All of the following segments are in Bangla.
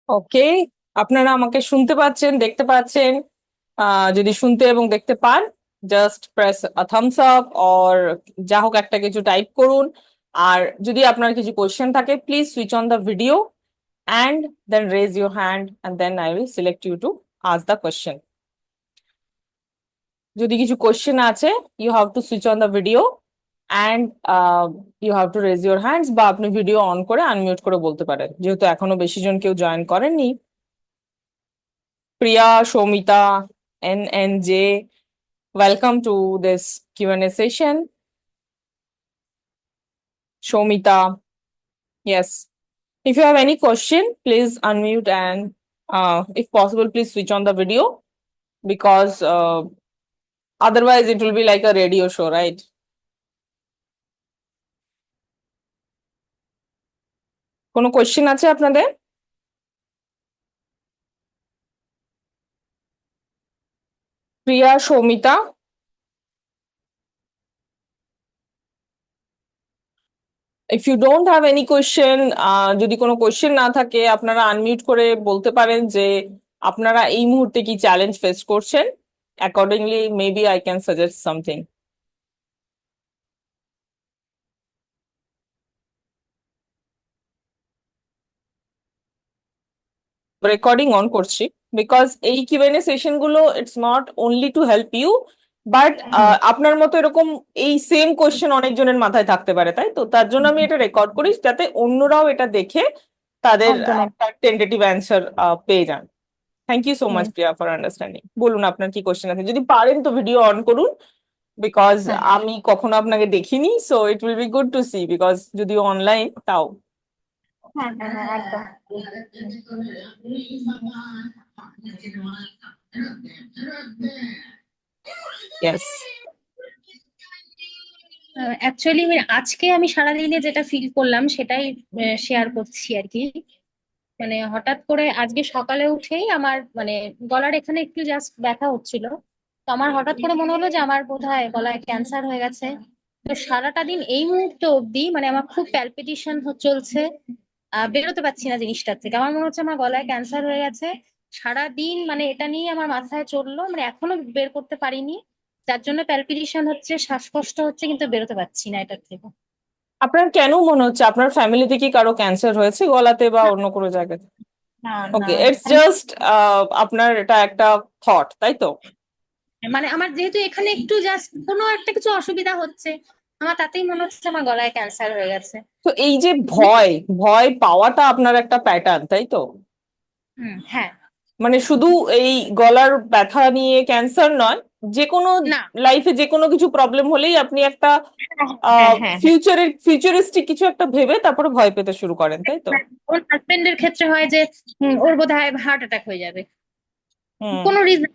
ওকে, আপনারা আমাকে শুনতে পাচ্ছেন, দেখতে পাচ্ছেন? যদি শুনতে এবং দেখতে পান, just press thumbs up or যা হোক একটা কিছু টাইপ করুন। আর যদি আপনার কিছু কোয়েশ্চেন থাকে, please switch on the video and then raise your hand and then I will select you to ask the question. যদি কিছু কোয়েশ্চেন আছে, you have to switch on the video and you have to raise your hands, বা আপনি ভিডিও অন করে আনমিউট করে বলতে পারেন, যেহেতু এখনো বেশি জন কেউ জয়েন করেননি। Priya, Shomita, NNJ, welcome to this Q&A session. Shomita, yes. If you have any question, please unmute and if possible, please switch on the video because otherwise it will be like a radio show, right? কোনো কোয়েশ্চেন আছে আপনাদের? Priya, Soumita, if you don't have any question, যদি কোনো কোয়েশ্চেন না থাকে আপনারা আনমিউট করে বলতে পারেন যে আপনারা এই মুহূর্তে কি চ্যালেঞ্জ ফেস করছেন। Accordingly maybe I can suggest something. Recording on করছি বিকজ এই কিউএনএ সেশন গুলো it's not only to help you, but আপনার মতো এরকম এই সেম কোয়েশ্চেন অনেকজনের মাথায় থাকতে পারে, তাই তো তার জন্য আমি এটা রেকর্ড করি যাতে অন্যরাও এটা দেখে তাদের একদম একটা টেন্টেটিভ অ্যান্সার পেয়ে যান। থ্যাংক ইউ সো মাচ একদম। প্রিয়া ফর আন্ডারস্ট্যান্ডিং। বলুন আপনার কি কোয়েশ্চেন আছে, যদি পারেন তো ভিডিও অন করুন বিকজ হ্যাঁ আমি কখনো আপনাকে দেখিনি, so it will be good to see because যদিও অনলাইন তাও। হ্যাঁ হ্যাঁ হ্যাঁ একদম। ইয়েস। অ্যাকচুয়ালি আজকে আমি সারাদিনে যেটা ফিল করলাম সেটাই শেয়ার করছি আর কি। মানে হঠাৎ করে আজকে সকালে উঠেই আমার গলার এখানে একটু জাস্ট ব্যথা হচ্ছিল। তো আমার হঠাৎ করে মনে হলো যে আমার বোধহয় গলায় ক্যান্সার হয়ে গেছে। তো সারাটা দিন এই মুহূর্তে অবধি আমার খুব প্যালপিটেশন চলছে। বেরোতে পারছি না জিনিসটার থেকে, আমার মনে হচ্ছে আমার গলায় ক্যান্সার হয়ে গেছে। সারা দিন এটা নিয়ে আমার মাথায় চললো, এখনো বের করতে পারিনি। যার জন্য প্যালপিটেশন হচ্ছে, শ্বাসকষ্ট হচ্ছে, কিন্তু বেরোতে পারছি না এটার থেকে। আপনার কেন মনে হচ্ছে আপনার ফ্যামিলিতে কি কারো ক্যান্সার হয়েছে গলাতে বা না অন্য কোনো জায়গায়? না না। ওকে, ইটস জাস্ট আপনার এটা একটা থট, তাই তো? আমার যেহেতু এখানে একটু জাস্ট কোনো একটা কিছু অসুবিধা হচ্ছে, আমার তাতেই মনে হচ্ছে আমার গলায় ক্যান্সার হয়ে গেছে। তো এই যে ভয় ভয় পাওয়াটা আপনার একটা প্যাটার্ন, তাই তো? হ্যাঁ। মানে শুধু এই গলার ব্যথা নিয়ে ক্যান্সার নয়, যে কোনো না। লাইফে যে কোনো কিছু প্রবলেম হলেই আপনি একটা হ্যাঁ হ্যাঁ হ্যাঁ হ্যাঁ। ফিউচারিস্টিক কিছু একটা ভেবে তারপরে ভয় পেতে শুরু করেন, তাই তো? হ্যাঁ, ওর হাজবেন্ডের ক্ষেত্রে হয় যে ওর বোধহয় হার্ট অ্যাটাক হয়ে যাবে, হুম, কোনো রিজন।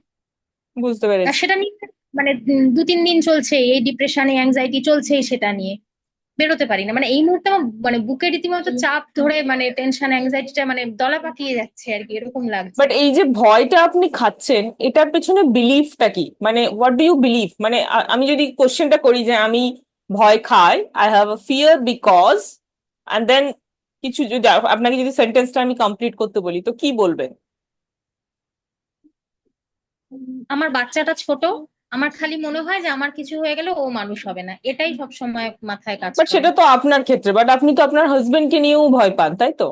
বুঝতে পেরেছি। সেটা নিয়ে 2-3 দিন চলছে, এই ডিপ্রেশন অ্যাংজাইটি চলছেই, সেটা নিয়ে বেরোতে পারি না। এই মুহূর্তে আমার বুকে রীতিমতো চাপ ধরে, টেনশন অ্যাংজাইটিটা দলা পাকিয়ে যাচ্ছে আর কি, এরকম লাগছে। বাট এই যে ভয়টা আপনি খাচ্ছেন এটার পেছনে বিলিফটা কি, মানে হোয়াট ডু ইউ বিলিভ? মানে আমি যদি কোশ্চেনটা করি যে আমি ভয় খাই, I have a fear because, and then কিছু যদি আপনাকে যদি সেন্টেন্সটা আমি কমপ্লিট করতে বলি তো কি বলবেন? আমার বাচ্চাটা ছোট, আমার খালি মনে হয় যে আমার কিছু হয়ে গেলে ও মানুষ হবে না, এটাই সব সময় মাথায় কাজ বাট করে। সেটা তো আপনার ক্ষেত্রে, বাট আপনি তো আপনার হাজবেন্ডকে নিয়েও ভয় পান, তাই তো?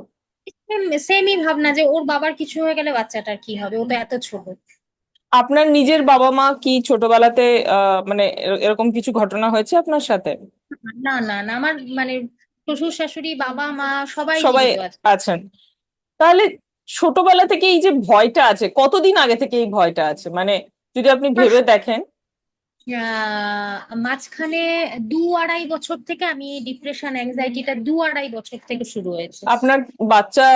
সেমই ভাবনা যে ওর বাবার কিছু হয়ে গেলে বাচ্চাটার কি হবে, ও তো এত ছোট। আপনার নিজের বাবা মা কি ছোটবেলাতে মানে এরকম কিছু ঘটনা হয়েছে আপনার সাথে? না না না, আমার শ্বশুর শাশুড়ি বাবা মা সবাই সবাই জীবিত আছে। আছেন? তাহলে ছোটবেলা থেকে এই যে ভয়টা আছে, কতদিন আগে থেকে এই ভয়টা আছে, মানে যদি আপনি আমার ভেবে দেখেন। মাঝখানে 2-2.5 বছর থেকে আমি ডিপ্রেশন অ্যাংজাইটিটা 2-2.5 বছর থেকে শুরু হয়েছে। আপনার বাচ্চা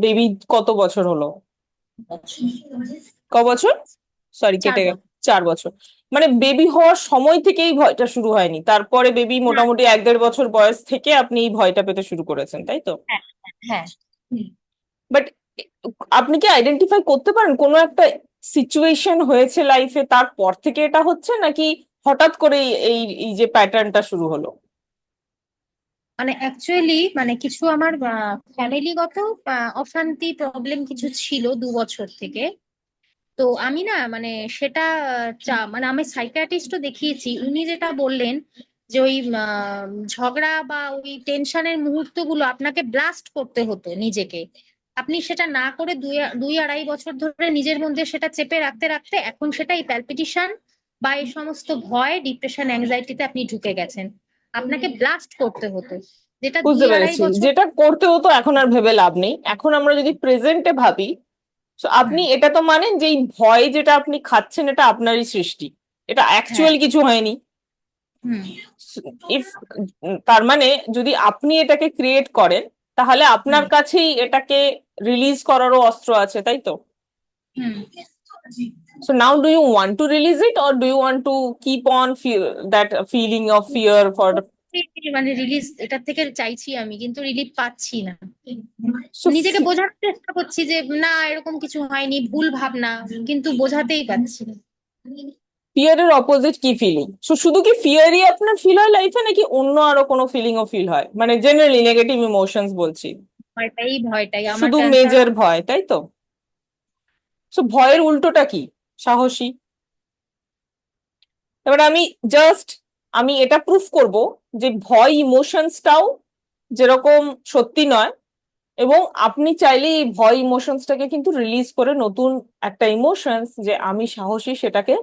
বেবি কত বছর হলো? ক বছর? সরি, চার কেটে গেল। বছর 4 বছর। মানে বেবি হওয়ার সময় থেকেই ভয়টা শুরু হয়নি, তারপরে বেবি না। মোটামুটি 1-1.5 বছর বয়স থেকে আপনি এই ভয়টা পেতে শুরু করেছেন, তাই তো? হ্যাঁ হ্যাঁ। হুম। বাট আপনি কি আইডেন্টিফাই করতে পারেন কোনো একটা সিচুয়েশন হয়েছে লাইফে তারপর থেকে এটা হচ্ছে, নাকি হঠাৎ করে এই এই এই যে প্যাটার্নটা শুরু হলো? মানে অ্যাকচুয়ালি মানে কিছু আমার ফ্যামিলিগত অশান্তি প্রবলেম কিছু ছিল 2 বছর থেকে। তো আমি না মানে সেটা মানে আমি সাইকিয়াট্রিস্টও দেখিয়েছি, উনি যেটা বললেন যে ওই ঝগড়া বা ওই টেনশনের মুহূর্তগুলো আপনাকে ব্লাস্ট করতে হতো নিজেকে। আপনি সেটা না করে 2-2.5 বছর ধরে নিজের মধ্যে সেটা চেপে রাখতে রাখতে এখন সেটা এই প্যালপিটেশন বা এই সমস্ত ভয়, ডিপ্রেশন, অ্যাংজাইটিতে আপনি ঢুকে গেছেন। আপনাকে ব্লাস্ট করতে হতো, যেটা বুঝতে দুই আড়াই পেরেছি, বছর যেটা করতে হতো এখন আর ভেবে লাভ নেই। এখন আমরা যদি প্রেজেন্টে ভাবি, তো আপনি হুম, এটা তো মানেন যে এই ভয় যেটা আপনি খাচ্ছেন এটা আপনারই সৃষ্টি, এটা হ্যাঁ, অ্যাকচুয়াল কিছু হয়নি। হুম, ইফ তার মানে যদি আপনি এটাকে ক্রিয়েট করেন, তাহলে হুম, আপনার কাছেই এটাকে রিলিজ করারও অস্ত্র আছে, তাই তো? হুম। So now do you want to release it, or do you want to keep on feel that feeling of fear for the মানে রিলিজ এটার থেকে চাইছি আমি, কিন্তু রিলিফ পাচ্ছি না। so নিজেকে বোঝানোর চেষ্টা করছি যে না এরকম কিছু হয়নি, ভুল ভাবনা, কিন্তু বোঝাতেই পারছি না। fear এর অপোজিট কি ফিলিং? সো শুধু কি ফিয়ারই আপনার ফিল হয় লাইফে, নাকি অন্য আরো কোনো ফিলিংও ফিল হয়? মানে জেনারেলি নেগেটিভ ইমোশনস বলছি, ভয়টাই আমার শুধু টেনশন। মেজর ভয়, তাই তো? সো ভয়ের উল্টোটা কি? সাহসী। এবার জাস্ট আমি এটা প্রুফ করব যে ভয় ইমোশনসটাও যেরকম সত্যি নয়, এবং আপনি চাইলে এই ভয় ইমোশনসটাকে কিন্তু রিলিজ করে নতুন একটা ইমোশনস যে আমি সাহসী, সেটাকে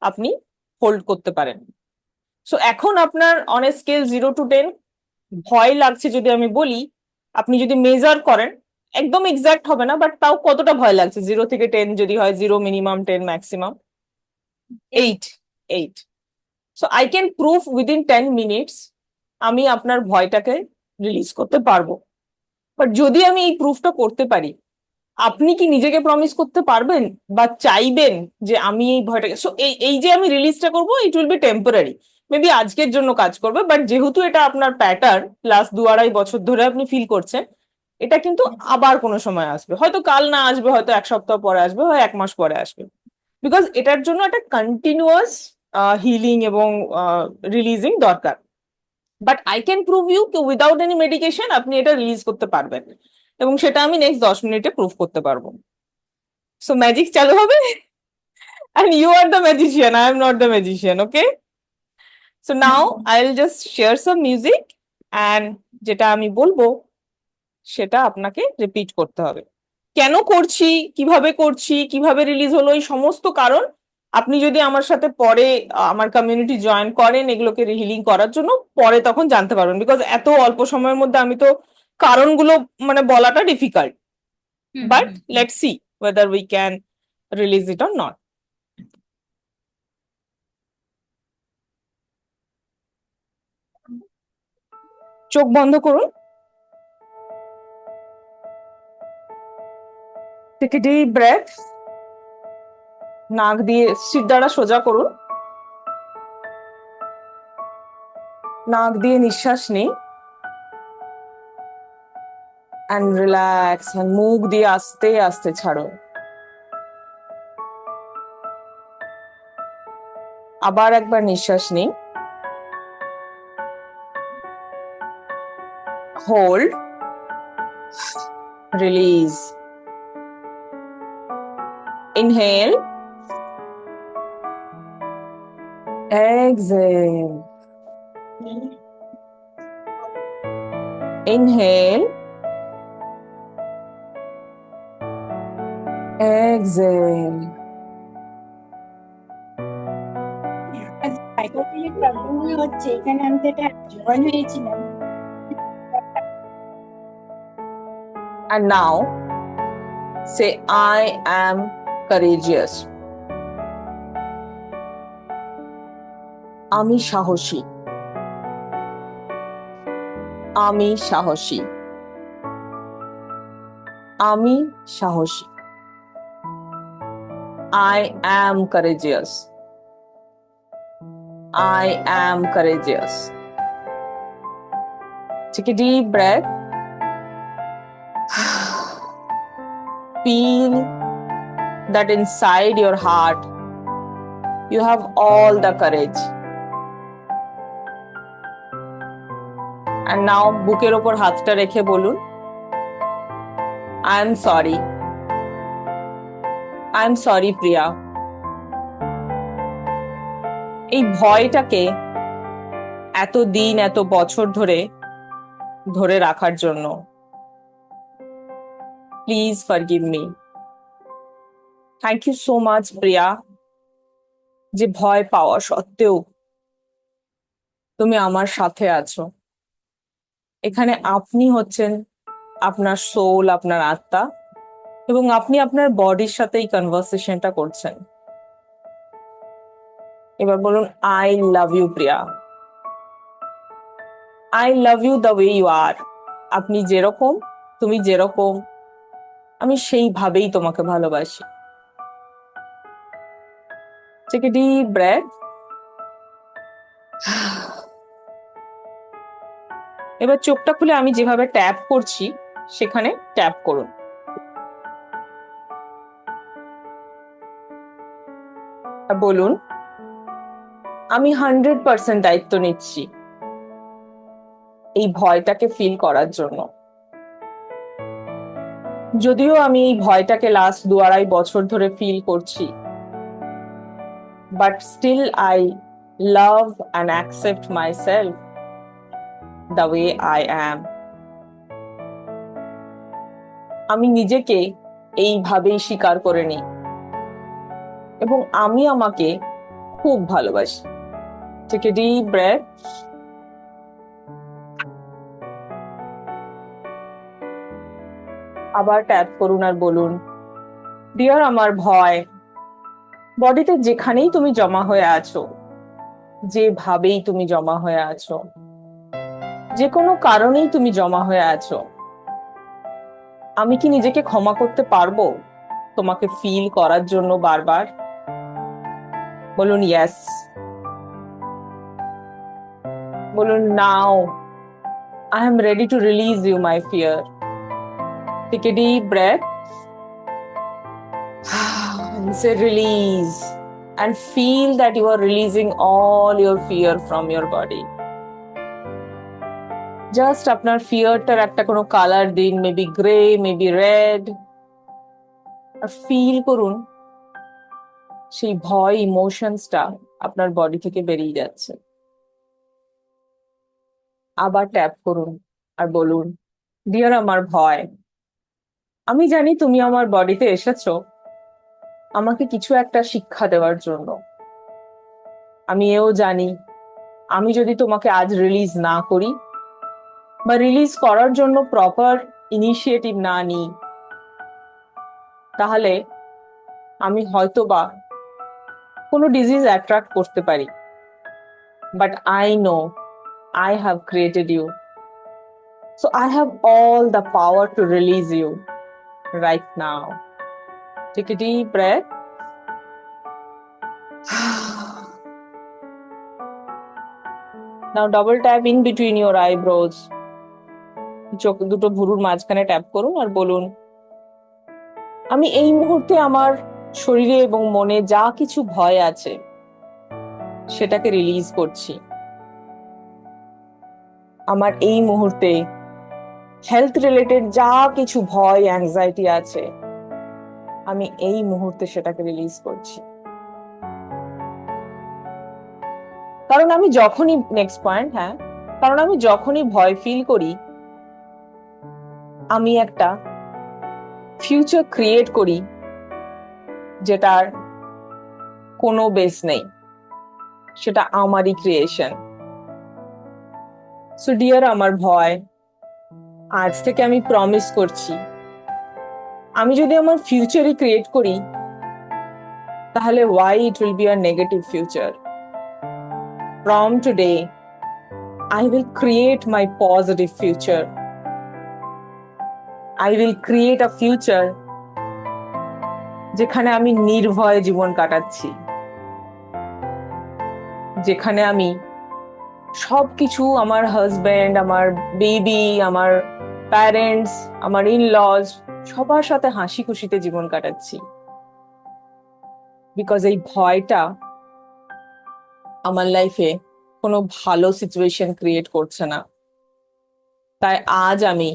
আপনি হোল্ড করতে পারেন। সো এখন আপনার অন এ স্কেল 0 to 10, ভয় লাগছে যদি আমি বলি, আপনি যদি মেজার করেন, একদম এক্সাক্ট হবে না, বাট তাও কতটা ভয় লাগছে 0 থেকে 10, যদি হয় 0 মিনিমাম, 10 ম্যাক্সিমাম? এই 8। 8। So I can prove within 10 minutes আমি আপনার ভয়টাকে রিলিজ করতে পারবো। বাট যদি আমি এই প্রুফটা করতে পারি, আপনি কি নিজেকে প্রমিস করতে পারবেন বা চাইবেন যে আমি এই ভয়টাকে, সো এই এই যে আমি রিলিজটা করবো, ইট উইল বি টেম্পোরারি, মেবি আজকের জন্য কাজ করবে, বাট যেহেতু এটা আপনার প্যাটার্ন, লাস্ট 2-2.5 বছর ধরে আপনি ফিল করছেন, এটা কিন্তু আবার কোনো সময় আসবে, হয়তো কাল না আসবে, হয়তো 1 সপ্তাহ পরে আসবে, হয় 1 মাস পরে আসবে, বিকজ এটার জন্য একটা কন্টিনিউয়াস হিলিং এবং রিলিজিং দরকার। But I can prove you without any medication আপনি এটা রিলিজ করতে পারবেন, এবং সেটা আমি নেক্সট 10 মিনিটে প্রুভ করতে পারবো। সো ম্যাজিক চালু হবে, and you are the magician, I am not the magician, okay? So now I'll just share some music, and যেটা আমি বলবো সেটা আপনাকে রিপিট করতে হবে। কেন করছি, কিভাবে করছি, কিভাবে রিলিজ হলো, এই সমস্ত কারণ আপনি যদি আমার সাথে পরে আমার কমিউনিটি জয়েন করেন এগুলোকে হিলিং করার জন্য, পরে তখন জানতে পারবেন, বিকজ এত অল্প সময়ের মধ্যে আমি তো কারণগুলো মানে বলাটা difficult. Hmm, but hmm, let's see whether we can release it or not. চোখ বন্ধ করুন, take a deep breath, নাক দিয়ে শির দ্বারা সোজা করুন, নাক দিয়ে নিঃশ্বাস নিন, and relax, and মুখ দিয়ে আস্তে আস্তে ছাড়ুন। আবার একবার নিঃশ্বাস নিন, hold, release, inhale, exhale, inhale, exhale. সাইকোলজির প্রবলেম গুলো হচ্ছে এখানে, আমি তো এটা জয়েন হয়েছিলাম। And now say I am courageous, আমি সাহসী, আমি সাহসী, আমি সাহসী, I am courageous, I am courageous. Take a deep breath. Feel that inside your heart you have all the courage, আর নাও বুকের ওপর হাতটা রেখে বলুন, I am sorry, I am sorry Priya. এই ভয়টাকে এত দিন এত বছর ধরে ধরে রাখার জন্য please forgive me. Thank you so much Priya, যে ভয় পাওয়া সত্ত্বেও তুমি আমার সাথে আছো। এখানে আপনি হচ্ছেন আপনার সোল, আপনার আত্মা, এবং আপনি আপনার বডির সাথে এই কনভারসেশনটা করছেন। এবার বলুন, I love you Priya, I love you the way you are. আপনি যেরকম, তুমি যেরকম, আমি সেইভাবেই তোমাকে ভালোবাসি। Take a deep breath. এবার চোখটা খুলে আমি যেভাবে ট্যাপ করছি সেখানে ট্যাপ করুন। আর বলুন, আমি 100% দায়িত্ব নিচ্ছি এই ভয়টাকে ফিল করার জন্য। যদিও আমি এই ভয়টাকে লাস্ট 2-2.5 বছর ধরে ফিল করছি, but still I love and accept myself the way I am. আমি নিজেকে এইভাবেই স্বীকার করে নিই এবং আমি আমাকে খুব ভালোবাসি। Take a deep breath. আবার ট্যাপ করুন আর বলুন, ডিয়ার আমার ভয়, বডিতে যেখানেই তুমি জমা হয়ে আছো, যেভাবেই তুমি জমা হয়ে আছো, যে কোনো কারণেই তুমি জমা হয়ে আছো, আমি কি নিজেকে ক্ষমা করতে পারবো তোমাকে ফিল করার জন্য বারবার? বলুন ইয়েস। বলুন, now I am ready to release you my fear. Take a deep breath and say release, and feel that you are releasing all your fear from your body. Just আপনার ফিয়ারটার একটা কোনো কালার দিন, মেবি গ্রে, মেবি রেড, আর ফিল করুন সেই ভয় ইমোশনসটা আপনার বডি থেকে বেরিয়ে যাচ্ছে। আবার ট্যাপ করুন আর বলুন, ডিয়ার আমার ভয়, আমি জানি তুমি আমার বডিতে এসেছো আমাকে কিছু একটা শিক্ষা দেওয়ার জন্য। আমি এও জানি আমি যদি তোমাকে আজ রিলিজ না করি বা রিলিজ করার জন্য প্রপার ইনিশিয়েটিভ না নিই, তাহলে আমি হয়তোবা কোনো ডিজিজ অ্যাট্রাক্ট করতে পারি। But I know I have created you. So I have all the power to release you right now. Take a deep breath. Now double tap in between your eyebrows. চোখ দুটো ভুরুর মাঝখানে ট্যাপ করুন আর বলুন, আমি এই মুহূর্তে আমার শরীরে এবং মনে যা কিছু ভয় আছে সেটাকে রিলিজ করছি। আমার এই মুহূর্তে হেলথ রিলেটেড যা কিছু ভয়, অ্যাংজাইটি আছে, আমি এই মুহূর্তে সেটাকে রিলিজ করছি। কারণ আমি যখনই, নেক্সট পয়েন্ট, হ্যাঁ, কারণ আমি যখনই ভয় ফিল করি, আমি একটা ফিউচার ক্রিয়েট করি যেটার কোনো বেস নেই, সেটা আমারই ক্রিয়েশন। সো ডিয়ার আমার ভয়, আজ থেকে আমি প্রমিস করছি, আমি যদি আমার ফিউচারই ক্রিয়েট করি, তাহলে why it will be a negative future. From today, I will create my positive future. I will create a future যেখানে আমি নির্ভয়ে জীবন কাটাচ্ছি, যেখানে আমি সবকিছু, আমার হাজবেন্ড, আমার বেবি, আমার প্যারেন্টস, আমার ইন-লজ, সবার সাথে হাসি খুশিতে জীবন কাটাচ্ছি। বিকজ এই ভয়টা আমার লাইফে কোনো ভালো সিচুয়েশন ক্রিয়েট করছে না। তাই আজ আমি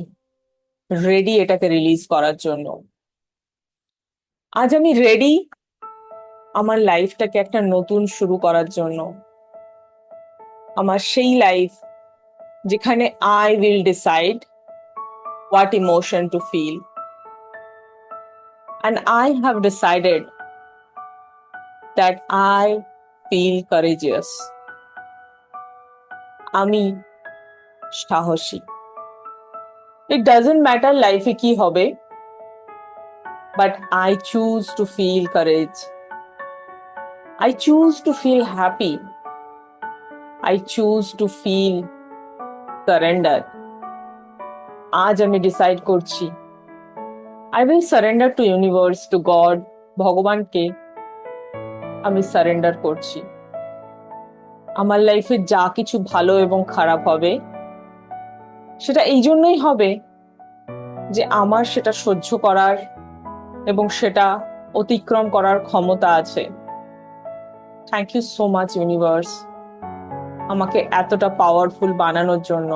রেডি এটাকে রিলিজ করার জন্য। আজ আমি রেডি আমার লাইফটাকে একটা নতুন শুরু করার জন্য। আমার সেই লাইফ যেখানে I will decide what emotion to feel, and I have decided that I feel courageous. আমি সাহসী। It doesn't matter লাইফে কি হবে, but I choose to feel courage. I choose to feel happy. I choose to feel surrender. আজ আমি ডিসাইড করছি I will surrender to universe, to God, ভগবানকে আমি সারেন্ডার করছি। আমার লাইফে যা কিছু ভালো এবং খারাপ হবে সেটা এই জন্যই হবে যে আমার সেটা সহ্য করার এবং সেটা অতিক্রম করার ক্ষমতা আছে। Thank you so much universe, আমাকে এতটা পাওয়ারফুল বানানোর জন্য।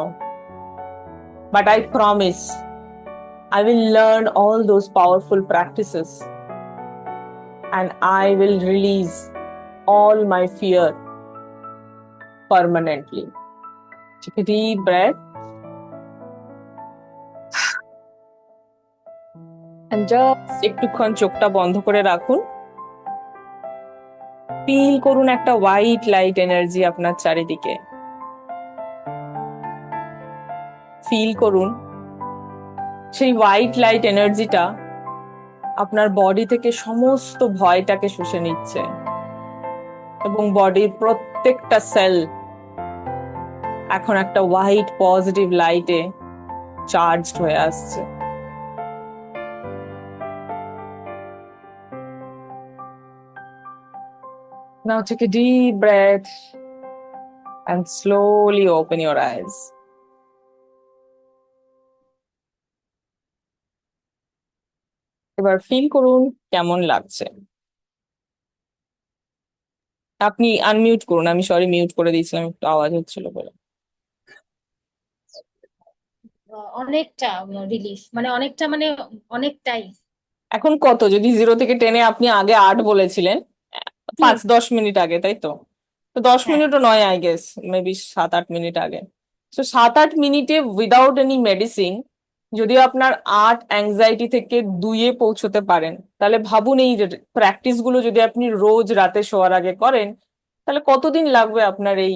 But I promise I will learn all those powerful practices and I will release all my fear permanently. Take a deep breath and just একটুক্ষণ চোখটা বন্ধ করে রাখুন। ফিল করুন একটা হোয়াইট লাইট এনার্জি আপনার চারিদিকে। ফিল করুন সেই হোয়াইট লাইট এনার্জিটা আপনার বডি থেকে সমস্ত ভয়টাকে শুষে নিচ্ছে এবং বডির প্রত্যেকটা সেল এখন একটা হোয়াইট পজিটিভ লাইটে চার্জড হয়ে আসছে। Now take a deep breath and slowly open your eyes. এবার ফিল করুন কেমন লাগছে। আপনি আনমিউট করুন, আমি সরি মিউট করে দিয়েছিলাম, একটু আওয়াজ হচ্ছিল বলে। অনেকটা রিলিফ, মানে অনেকটা, মানে অনেকটাই। এখন কত, যদি 0 থেকে 10-এ আপনি আগে 8 বলেছিলেন, 5-10 মিনিট আগে, তাই তো? তো 10 মিনিটও নয়, আই গেস মেবি 7-8 মিনিট আগে। তো 7-8 মিনিটে উইদাউট এনি মেডিসিন যদি আপনার 8 অ্যাংজাইটি থেকে 2-এ পৌঁছতে পারেন, তাহলে ভাবুন এই প্র্যাকটিস গুলো যদি আপনি রোজ রাতে শোয়ার আগে করেন, তাহলে কতদিন লাগবে আপনার এই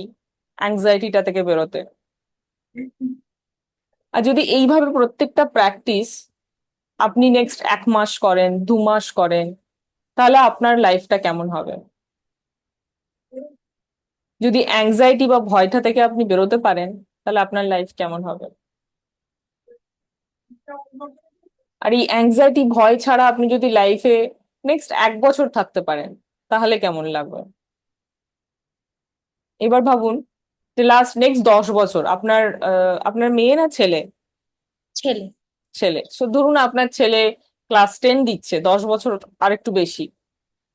অ্যাংজাইটিটা থেকে বেরোতে। আর যদি এইভাবে প্রত্যেকটা প্র্যাকটিস আপনি নেক্সট 1 মাস করেন, 2 মাস করেন, তাহলে আপনার লাইফটা কেমন হবে। যদি অ্যাংজাইটি বা ভয়টা থেকে আপনি বেরোতে পারেন, তাহলে আপনার লাইফ কেমন হবে। আর এই অ্যাংজাইটি ভয় ছাড়া আপনি যদি লাইফে নেক্সট 1 বছর থাকতে পারেন, তাহলে কেমন লাগবে। এবার ভাবুন যে লাস্ট নেক্সট 10 বছর আপনার আপনার মেয়ে না ছেলে? ছেলে। ছেলে। সো ধরুন আপনার ছেলে ক্লাস 10 দিচ্ছে, 10 বছর আর একটু বেশি।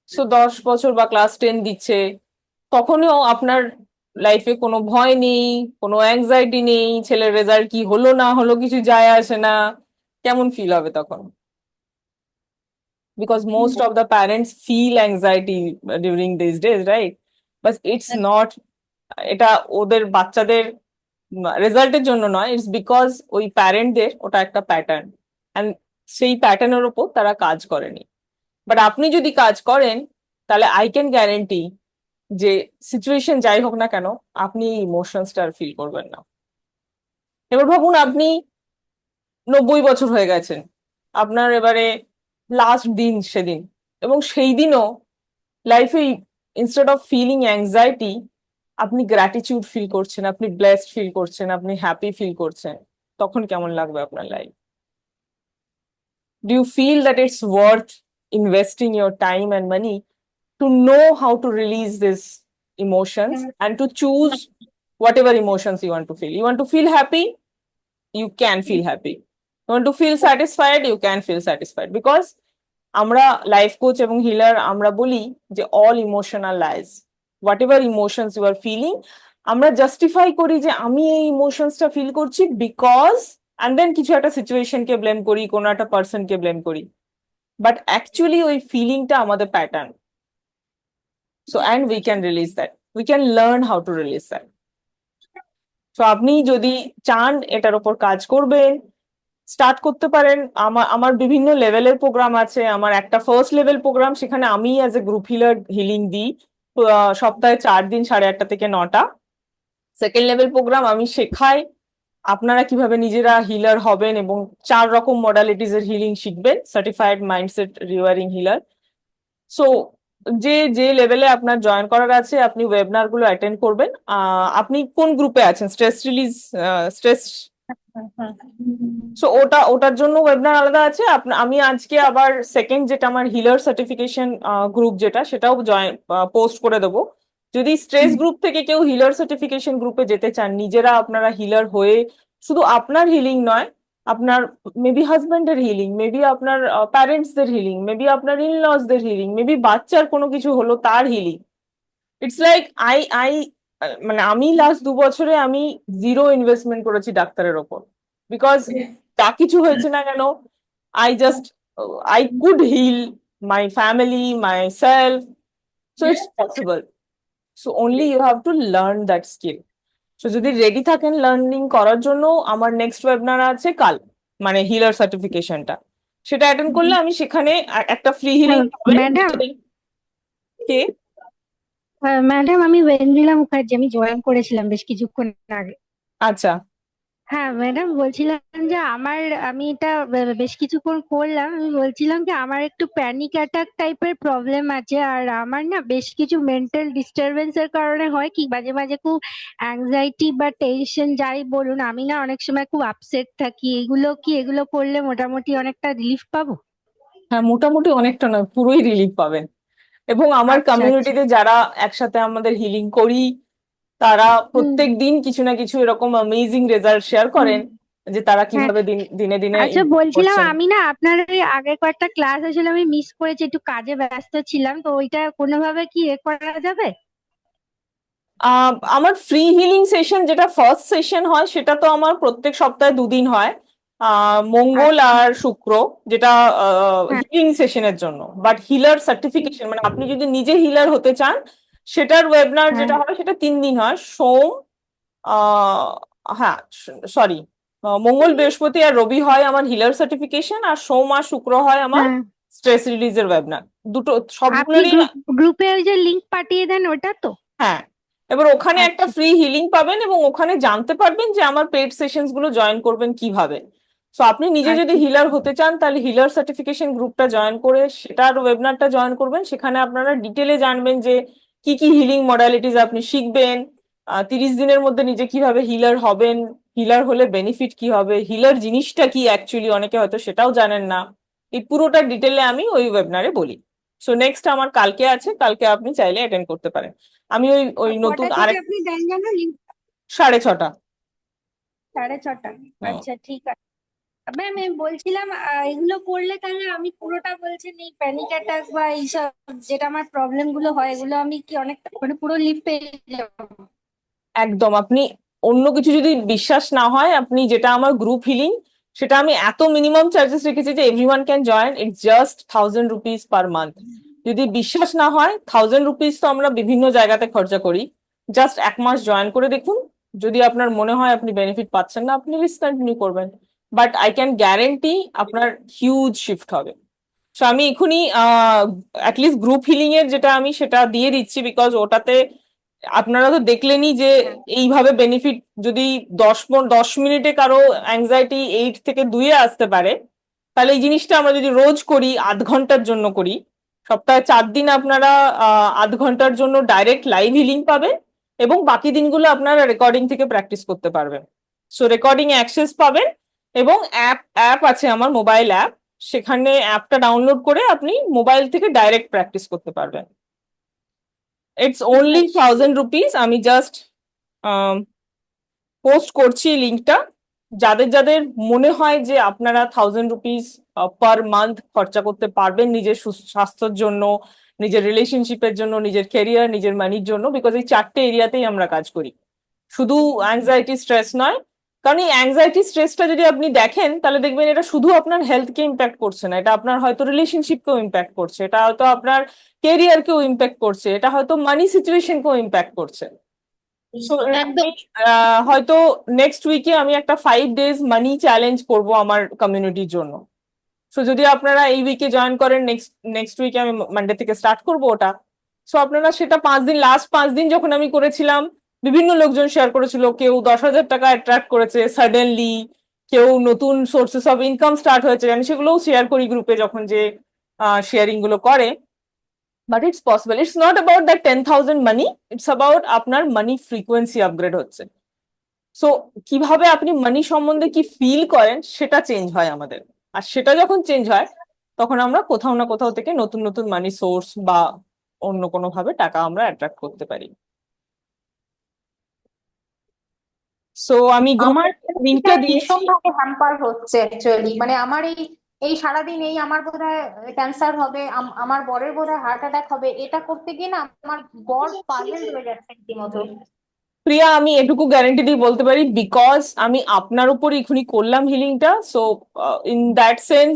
সো 10 বছর বা ক্লাস 10 দিচ্ছে, তখনও আপনার লাইফে কোনো ভয় নেই, কোনো অ্যাংজাইটি নেই, ছেলের রেজাল্ট কি হলো না হলো কিছু যায় আসে না, কেমন ফিল হবে তখন? Because most of the parents feel anxiety during these days, right? But it's not, এটা ওদের বাচ্চাদের রেজাল্টের জন্য নয়, ইটস বিকজ ওই প্যারেন্টদের ওটা একটা প্যাটার্ন, অ্যান্ড সেই প্যাটার্নের উপর তারা কাজ করেনি। বাট আপনি যদি কাজ করেন, তাহলে আই ক্যান গ্যারেন্টি যে সিচুয়েশন যাই হোক না কেন, আপনি এই ইমোশনসটা আর ফিল করবেন না। এবার ভাবুন আপনি 90 বছর হয়ে গেছেন, আপনার এবারে লাস্ট দিন সেদিন, এবং সেই দিনও লাইফে ইনস্টেড অফ ফিলিং অ্যাংজাইটি আপনি গ্র্যাটিটিউড ফিল করছেন, আপনি ব্লেসড ফিল করছেন, আপনি হ্যাপি ফিল করছেন, তখন কেমন লাগবে আপনার life. Do you feel that it's worth investing your time and money to know how to release these emotions and to choose whatever emotions you want to feel. You want to feel happy, you can feel happy. You want to feel satisfied, you can feel satisfied. Because আমরা লাইফ কোচ এবং হিলার আমরা বলি যে all emotional lies. Whatever emotions you are feeling, আমরা জাস্টিফাই করি যে আমি এই ইমোশনসটা ফিল করছি বিকজ, অ্যান্ড দেন কিছু একটা সিচুয়েশনকে ব্লেম করি, কোনো একটা পার্সনকে ব্লেম করি, বাট অ্যাকচুয়ালি ওই ফিলিংটা আমাদের pattern. So and we can release that, we can learn how to release that. তো আপনি যদি চান এটার উপর কাজ করবেন, স্টার্ট করতে পারেন। আমার আমার বিভিন্ন লেভেলের প্রোগ্রাম আছে। আমার একটা ফার্স্ট লেভেল প্রোগ্রাম, সেখানে আমি as a group healer healing দিই সপ্তাহে 4 দিন 8:30 থেকে 9টা। সেকেন্ড লেভেল প্রোগ্রাম আমি শেখাই আপনারা কিভাবে নিজেরা হিলার হবেন এবং 4 রকম মডালিটিস এর হিলিং শিখবেন, সার্টিফাইড মাইন্ডসেট রিওয়ারিং হিলার। সো যে যে লেভেলে আপনার জয়েন করার আছে আপনি ওয়েবিনার গুলো অ্যাটেন্ড করবেন। আপনি কোন গ্রুপে আছেন? Stress release, stress. হ্যাঁ, সো ওটার জন্য ওয়েবিনার আলাদা আছে। আমি আজকে আবার সেকেন্ড যেটা আমার হিলার সার্টিফিকেশন গ্রুপ, যেটা সেটাও জয়েন পোস্ট করে দেবো। যদি স্ট্রেস গ্রুপ থেকে কেউ হিলার সার্টিফিকেশন গ্রুপে যেতে চান, নিজেরা আপনারা হিলার হয়ে শুধু আপনার হিলিং নয়, আপনার মেবি হাজবেন্ডের হিলিং, মেবি আপনার প্যারেন্টস দের হিলিং, মেবি আপনার ইনলস দের হিলিং, মেবি বাচ্চার কোনো কিছু হলো তার healing. It's like I I মানে আমি লাস্ট 2 বছরে আমি 0 ইনভেস্টমেন্ট করেছি ডাক্তারের ওপর, বিকজ যা কিছু হয়েছে না কেন, I just I could heal my family, myself. So it's possible. So only you have to learn that skill. So যদি রেডি থাকেন লার্নিং করার জন্য, আমার নেক্সট ওয়েবিনার আছে কাল, মানে হিলার সার্টিফিকেশনটা, সেটা অ্যাটেন্ড করলে আমি সেখানে একটা ফ্রি হিলিং পাবেন। ম্যাডাম কে? ম্যাডাম আমি ওয়েন্দ্রিলা মুখার্জি, আমি জয়েন করেছিলাম বেশ কিছুক্ষণ আগে। আচ্ছা। হ্যাঁ ম্যাডাম, বলছিলাম যে আমি এটা বেশ কিছুক্ষণ করলাম। আমি বলছিলাম যে আমার একটু প্যানিক অ্যাটাক টাইপের প্রবলেম আছে, আর আমার না বেশ কিছু মেন্টাল ডিস্টারবেন্সের কারণে হয় কি মাঝে মাঝে খুব অ্যাংজাইটি বা টেনশন যাই বলুন, আমি না অনেক সময় খুব আপসেট থাকি। এগুলো করলে মোটামুটি অনেকটা রিলিফ পাবো? হ্যাঁ, মোটামুটি অনেকটা নয়, পুরোই রিলিফ পাবেন। এবং আমার আচ্ছা আচ্ছা। কমিউনিটিতে যারা একসাথে আমাদের হিলিং করি, তারা হুম প্রত্যেক দিন কিছু না কিছু এরকম অ্যামেজিং রেজাল্ট শেয়ার হুম। করেন, যে তারা হ্যাঁ, কিভাবে দিনে দিনে আচ্ছা improve বলছিলাম করছেন। আমি না আপনার ওই আগের কয়েকটা ক্লাস আসলে আমি মিস করেছি, একটু কাজে ব্যস্ত ছিলাম, তো ওইটা কোনোভাবে কি করা যাবে? আমার ফ্রি হিলিং সেশন, যেটা ফার্স্ট সেশন হয়, সেটা তো আমার প্রত্যেক সপ্তাহে 2 দিন হয়, মঙ্গল আচ্ছা। আর শুক্র, যেটা হ্যাঁ। হিলিং সেশনের জন্য। বাট হিলার সার্টিফিকেশন, মানে আপনি যদি নিজে হিলার হতে চান, সেটার ওয়েবিনার হ্যাঁ। যেটা হয় সেটা 3 দিন হয়। আহ হ্যাঁ, সরি, মঙ্গল বৃহস্পতি আর রবি হয় আমার হিলার সার্টিফিকেশন, আর সোম আর শুক্র হয় আমার হ্যাঁ, স্ট্রেস রিলিজের ওয়েবিনার। দুটো আপনি সবগুলোরই। গ্রুপে ওই যে লিংক পাঠিয়ে দেন ওটা তো? হ্যাঁ, এবার ওখানে একটা আচ্ছা ফ্রি হিলিং পাবেন এবং ওখানে জানতে পারবেন যে আমার পেড সেশনস গুলো জয়েন করবেন কিভাবে। সো আপনি নিজে যদি আচ্ছা। হিলার হতে চান, তাহলে হিলার সার্টিফিকেশন গ্রুপটা জয়েন করে সেটার ওয়েবিনারটা জয়েন করবেন। সেখানে আপনারা ডিটেলে জানবেন যে কি কি হিলিং মডালিটিস আপনি শিখবেন, 30 দিনের মধ্যে নিজে কিভাবে হিলার হবেন, হিলার হলে বেনিফিট কি হবে, হিলার জিনিসটা কি অ্যাকচুয়ালি, অনেকে হয়তো সেটাও জানেন না। এই পুরোটা ডিটেলে আমি ওই ওয়েবিনারে বলি। সো নেক্সট আমার কালকে আছে, কালকে আপনি চাইলে অ্যাটেন্ড করতে পারেন। আমি ওই ওই নতুন কটা থেকে আরেক আপনি দেন জানো লিঙ্ক? 6:30। 6:30। হুম। আচ্ছা ঠিক আছে ম্যাম, আমি বলছিলাম এগুলো করলে তাহলে আমি পুরোটা বলছেন এই প্যানিক অ্যাটাক বা এইসব যেটা আমার প্রবলেম গুলো হয়, এগুলো আমি কি অনেকটা মানে পুরো লিভ পেয়ে যাবো? একদম। আপনি অন্য কিছু যদি বিশ্বাস না হয়, আপনি যেটা আমার গ্রুপ হিলিং, সেটা আমি এত মিনিমাম চার্জেস রেখেছি যে everyone can join, it's just 1000 rupees per month. যদি বিশ্বাস না হয়, 1000 রুপিস তো আমরা বিভিন্ন জায়গাতে খরচা করি, জাস্ট 1 মাস জয়েন করে দেখুন। যদি আপনার মনে হয় আপনি বেনিফিট পাচ্ছেন না, আপনি ডিসকন্টিনিউ করবেন, বাট আই ক্যান গ্যারেন্টি আপনার হিউজ শিফট হবে। সো আমি এখনই অ্যাটলিস্ট গ্রুপ হিলিং এর যেটা আমি সেটা দিয়ে দিচ্ছি, বিকজ ওটাতে আপনারা তো দেখলেনই যে এইভাবে বেনিফিট যদি 10 মিনিটে কারো অ্যাংজাইটি 8 থেকে 2-এ আসতে পারে, তাহলে এই জিনিসটা আমরা যদি রোজ করি, আধ ঘন্টার জন্য করি, সপ্তাহে 4 দিন আপনারা 8 ঘন্টার জন্য ডাইরেক্ট লাইভ হিলিং পাবেন, এবং বাকি দিনগুলো আপনারা রেকর্ডিং থেকে প্র্যাকটিস করতে পারবেন। সো রেকর্ডিং অ্যাক্সেস পাবেন, এবং অ্যাপ আছে আমার মোবাইল অ্যাপ, সেখানে অ্যাপটা ডাউনলোড করে আপনি মোবাইল থেকে ডাইরেক্ট প্র্যাকটিস করতে পারবেন। It's only 1000 rupees. আমি জাস্ট পোস্ট করছি লিঙ্কটা। যাদের যাদের মনে হয় যে আপনারা 1000 রুপিস পার মান্থ খরচা করতে পারবেন নিজের স্বাস্থ্যের জন্য, নিজের রিলেশনশিপের জন্য, নিজের ক্যারিয়ার, নিজের মানির জন্য, বিকজ এই 4টে এরিয়াতেই আমরা কাজ করি। শুধু অ্যাংজাইটি স্ট্রেস নয়, কারণ এই অ্যাংজাইটি স্ট্রেসটা যদি আপনি দেখেন তাহলে দেখবেন এটা শুধু আপনার হেলথকে ইম্প্যাক্ট করছে না, এটা আপনার হয়তো রিলেশনশিপকেও ইম্প্যাক্ট করছে, এটা হয়তো আপনার কেরিয়ারকেও ইম্প্যাক্ট করছে, এটা হয়তো মানি সিচুয়েশনকেও ইম্প্যাক্ট করছে। So, একদম। হয়তো নেক্সট উইকে আমি একটা 5 days মানি চ্যালেঞ্জ করব আমার কমিউনিটির জন্য। সো যদি আপনারা এই উইকে জয়েন করেন, নেক্সট উইকে আমি মানডে থেকে স্টার্ট করব ওটা। সো আপনারা সেটা 5 দিন, লাস্ট 5 দিন যখন আমি করেছিলাম বিভিন্ন লোকজন শেয়ার করেছিল, কেউ 10,000 টাকা অ্যাট্রাক্ট করেছে সাডেনলি, কেউ নতুন সোর্সেস অফ ইনকাম স্টার্ট হয়েছে, আমি সেগুলোও শেয়ার করি গ্রুপে যখন যে শেয়ারিং গুলো করে। But it's possible, it's not about that 10,000 money, it's about আপনার মানি ফ্রিকোয়েন্সি আপগ্রেড হচ্ছে। সো কিভাবে আপনি মানি সম্বন্ধে কি ফিল করেন সেটা চেঞ্জ হয় আমাদের, আর সেটা যখন চেঞ্জ হয় তখন আমরা কোথাও না কোথাও থেকে নতুন নতুন মানি সোর্স বা অন্য কোনো ভাবে টাকা আমরা অ্যাট্রাক্ট করতে পারি। সো আমি আমার গ্রুপে লিঙ্কটা দিয়েছি। ভীষণ ভাবে হ্যাম্পার হচ্ছে অ্যাকচুয়ালি, মানে আমার এই এই সারাদিন এই আমার বোধহয় ক্যান্সার হবে, আমার বরের বোধহয় হার্ট অ্যাটাক হবে, এটা করতে গিয়ে না আমার বর পাগল হয়ে যাচ্ছে রীতিমতো। প্রিয়া, আমি এটুকু গ্যারেন্টি দিয়ে বলতে পারি, বিকজ আমি আপনার উপর এখনই করলাম হিলিংটা। So in that sense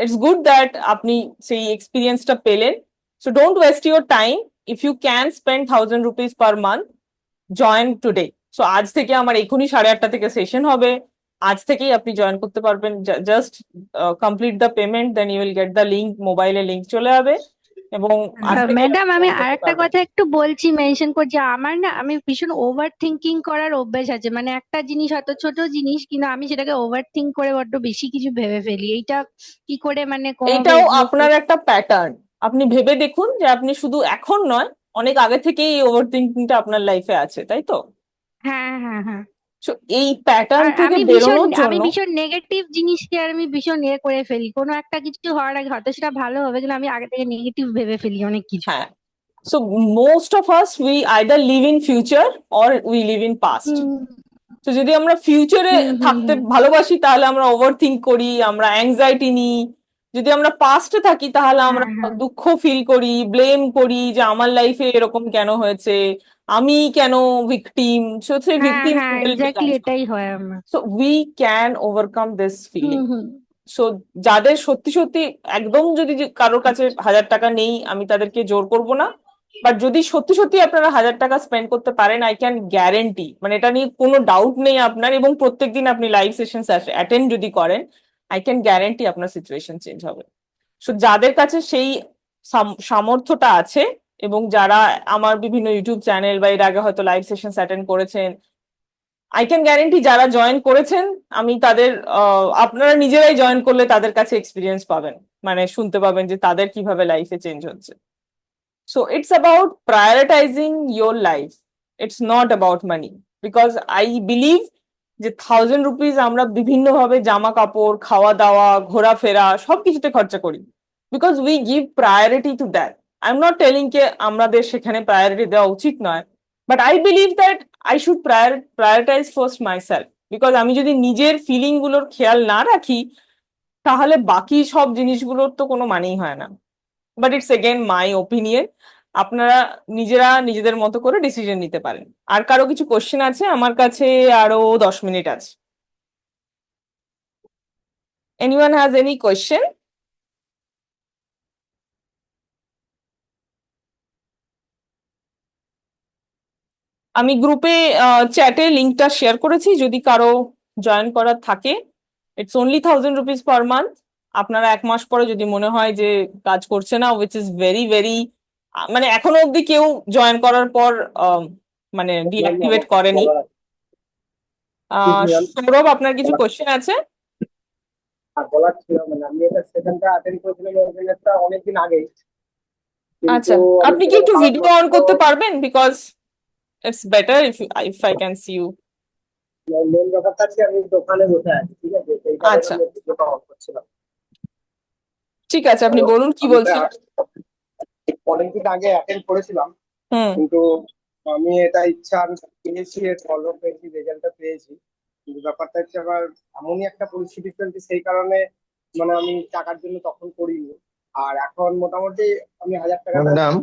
it's good that আপনি সেই এক্সপিরিয়েন্সটা পেলেন। So don't waste your time, if you can spend 1,000 rupees per month, join today. So আজ থেকে আমার এখনই 8:30 থেকে সেশন হবে, আজ থেকেই আপনি জয়েন করতে পারবেন। Just complete the payment, then you will get the link, মোবাইলে লিঙ্ক চলে যাবে এবং আজ থেকে ম্যাডাম, আমি জয়েন করতে আরেকটা পারবেন। কথা একটু বলছি, মেনশন করছি, আমার না আমি ভীষণ ওভার থিঙ্কিং করার অভ্যাস আছে। মানে একটা জিনিস হয়তো ছোট জিনিস, কিন্তু আমি সেটাকে ওভার থিঙ্ক করে বড্ড বেশি কিছু ভেবে ফেলি। এইটা কি করে মানে কমাবো এইটাও এগুলো আপনার একটা প্যাটার্ন, আপনি ভেবে দেখুন যে আপনি শুধু এখন নয়, অনেক আগে থেকেই এই ওভার থিঙ্কিংটা আপনার লাইফে আছে, তাই তো? হ্যাঁ, হ্যাঁ, হ্যাঁ। So, এই প্যাটার্ন আর থেকে আমি বেরোনোর জন্য ভীষণ নেগেটিভ জিনিসকে আর আমি ভীষণ করে ফেলি। কোনো একটা কিছু হওয়ার আগে হয়তো সেটা ভালো হবে, কিন্তু আমি আগে থেকে নেগেটিভ ভেবে ফেলি অনেক কিছু। হ্যাঁ, so most of us we either live in future or we live in past. হুম, তো যদি আমরা ফিউচারে হুম, হুম, থাকতে হুম। ভালোবাসি তাহলে আমরা ওভার থিঙ্ক করি, আমরা অ্যাংজাইটি নিই। যদি আমরা পাস্টে থাকি তাহলে আমরা হ্যাঁ, হ্যাঁ, দুঃখ ফিল করি, ব্লেম করি যে আমার লাইফে এরকম কেন হয়েছে, আমি কেন ভিকটিম। সো সেই হ্যাঁ, ভিকটিম হ্যাঁ, মেন্টালিটি এক্স্যাক্টলি কাজ করে। এটাই হয় আমার। So we can overcome this hmm, feeling. Hmm. So যাদের সত্যি সত্যি একদম যদি কারোর কাছে 1,000 টাকা নেই, আমি তাদেরকে জোর করব না। বাট যদি সত্যি সত্যি আপনারা 1,000 টাকা স্পেন্ড করতে পারেন, আই ক্যান গ্যারেন্টি, মানে এটা নিয়ে কোনো ডাউট নেই আপনার, এবং প্রত্যেকদিন আপনি লাইভ সেশন অ্যাটেন্ড যদি করেন, আই ক্যান গ্যারেন্টি আপনার সিচুয়েশন চেঞ্জ হবে। সো যাদের কাছে সেই সামর্থ্যটা আছে, এবং যারা আমার বিভিন্ন ইউটিউব চ্যানেল বা এর আগে হয়তো লাইভ সেশন অ্যাটেন্ড করেছেন, আই ক্যান গ্যারেন্টি যারা জয়েন করেছেন, আমি তাদের আপনারা নিজেরাই জয়েন করলে তাদের কাছে এক্সপিরিয়েন্স পাবেন, মানে শুনতে পাবেন যে তাদের কিভাবে লাইফে চেঞ্জ হচ্ছে। So it's about prioritising your life, it's not about money. Because I believe যে 1,000 rupees আমরা বিভিন্নভাবে জামা কাপড়, খাওয়া দাওয়া, ঘোরাফেরা সবকিছুতে খরচা করি, because we give priority to that. I am not telling কে আমাদের সেখানে প্রায়োরিটি দেওয়া উচিত নয়, but I believe that I should prioritise first myself. Because আমি যদি নিজের ফিলিং গুলোর খেয়াল না রাখি তাহলে বাকি সব জিনিসগুলোর তো কোনো মানেই হয় না। But it's again my opinion, আপনারা নিজেরা নিজেদের মতো করে ডিসিশন নিতে পারেন। আর কারো কিছু কোশ্চেন আছে? আমার কাছে আরো 10 মিনিট আছে। Anyone has any question? আমি গ্রুপে চ্যাটে লিঙ্কটা শেয়ার করেছি, যদি কারো জয়েন করার থাকে। It's only 1,000 rupees per month. আপনারা 1 মাস পরে যদি মনে হয় যে কাজ করছে না, উইচ ইজ ভেরি ভেরি, মানে এখনো অব্দি কেউ জয়েন করার পর মানে ডিঅ্যাক্টিভেট করেনি। সৌরভ, আপনার কিছু কোশ্চেন আছে? বলার ছিল, মানে আমি এটা সেশনটা অ্যাটেন্ড করেছিলাম ওখানেটা অনেকদিন আগে, আচ্ছা, কিন্তু আমি আপনি কি সেখানে একটু খারাপ ভিডিও অন লাগছিল। করতে পারবেন? Because it's better if I can see you. Main ব্যাপারটা হচ্ছে আমি দোকানে বসে আছি, ঠিক আছে, সেই কারণে আচ্ছা, আমি ভিডিওটা অন করছিলাম। ঠিক আছে, আপনি হ্যালো, বলুন কি আমি বলছিলেন। অনেকদিন আগে অ্যাটেন্ড করেছিলাম, হুম। কিন্তু আমি এটা ইচ্ছা আমি পেয়েছি, ফলো পেয়েছি, রেজাল্টটা পেয়েছি, কিন্তু ব্যাপারটা হচ্ছে আবার এমনই একটা পরিস্থিতি চলছে, সেই কারণে মানে আমি টাকার জন্য তখন করিনি। আর এখন মোটামুটি আমি 1,000 টাকা ম্যাডাম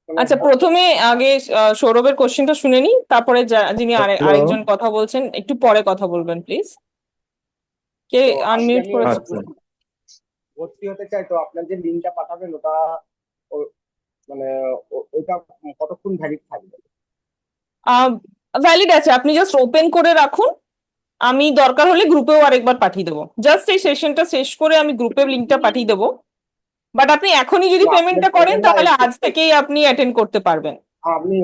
মানে আচ্ছা, প্রথমে আগে সৌরভের কোশ্চেনটা শুনে নিই, তারপরে যিনি হ্যালো। আরেকজন কথা বলছেন একটু পরে কথা বলবেন প্লিজ। কে তো আজকে আনমিউট আমি করেছে? আচ্ছা, ভর্তি হতে চাই, তো আপনার যে লিঙ্কটা পাঠাবেন ওটা ও- মানে ওইটা কতক্ষণ ভ্যালিড থাকবে? ভ্যালিড আছে, আপনি জাস্ট ওপেন করে রাখুন। আমি দরকার হলে গ্রুপেও আরেকবার পাঠিয়ে দেবো। জাস্ট এই সেশনটা শেষ করে আমি গ্রুপে লিঙ্কটা পাঠিয়ে দেবো। বাট আপনি এখনই যদি না, আপনি পেমেন্টটা করেন করবেন না তাহলে আজ থেকেই আপনি অ্যাটেন্ড করতে পারবেন। আমি